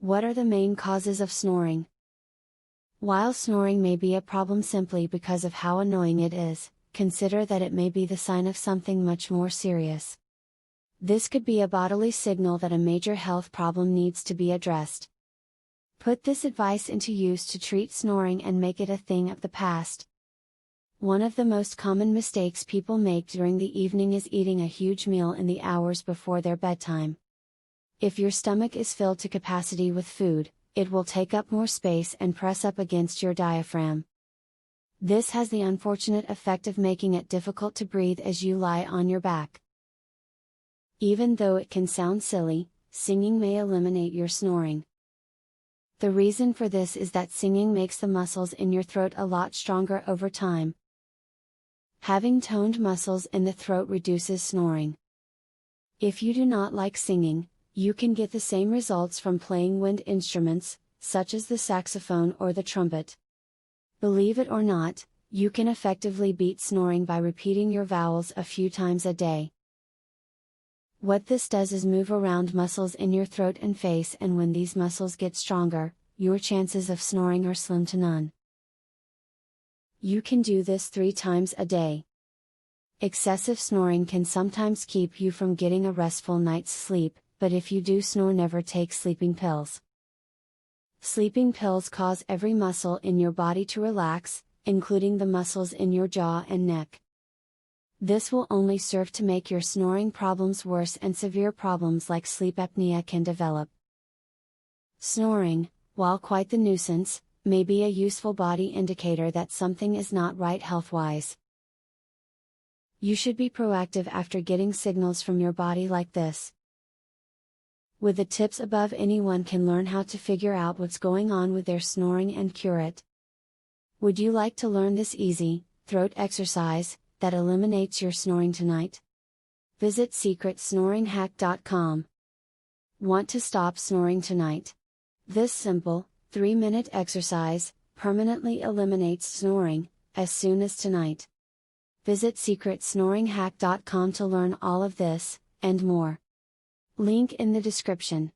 What are the main causes of snoring? While snoring may be a problem simply because of how annoying it is, consider that it may be the sign of something much more serious. This could be a bodily signal that a major health problem needs to be addressed. Put this advice into use to treat snoring and make it a thing of the past. One of the most common mistakes people make during the evening is eating a huge meal in the hours before their bedtime. If your stomach is filled to capacity with food, it will take up more space and press up against your diaphragm. This has the unfortunate effect of making it difficult to breathe as you lie on your back. Even though it can sound silly, singing may eliminate your snoring. The reason for this is that singing makes the muscles in your throat a lot stronger over time. Having toned muscles in the throat reduces snoring. If you do not like singing, you can get the same results from playing wind instruments, such as the saxophone or the trumpet. Believe it or not, you can effectively beat snoring by repeating your vowels a few times a day. What this does is move around muscles in your throat and face, and when these muscles get stronger, your chances of snoring are slim to none. You can do this 3 times a day. Excessive snoring can sometimes keep you from getting a restful night's sleep, but if you do snore, never take sleeping pills. Sleeping pills cause every muscle in your body to relax, including the muscles in your jaw and neck. This will only serve to make your snoring problems worse, and severe problems like sleep apnea can develop. Snoring, while quite the nuisance, may be a useful body indicator that something is not right health-wise. You should be proactive after getting signals from your body like this. With the tips above, anyone can learn how to figure out what's going on with their snoring and cure it. Would you like to learn this easy, throat exercise, that eliminates your snoring tonight? Visit secretsnoringhack.com. Want to stop snoring tonight? This simple, 3-minute exercise, permanently eliminates snoring, as soon as tonight. Visit secretsnoringhack.com to learn all of this, and more. Link in the description.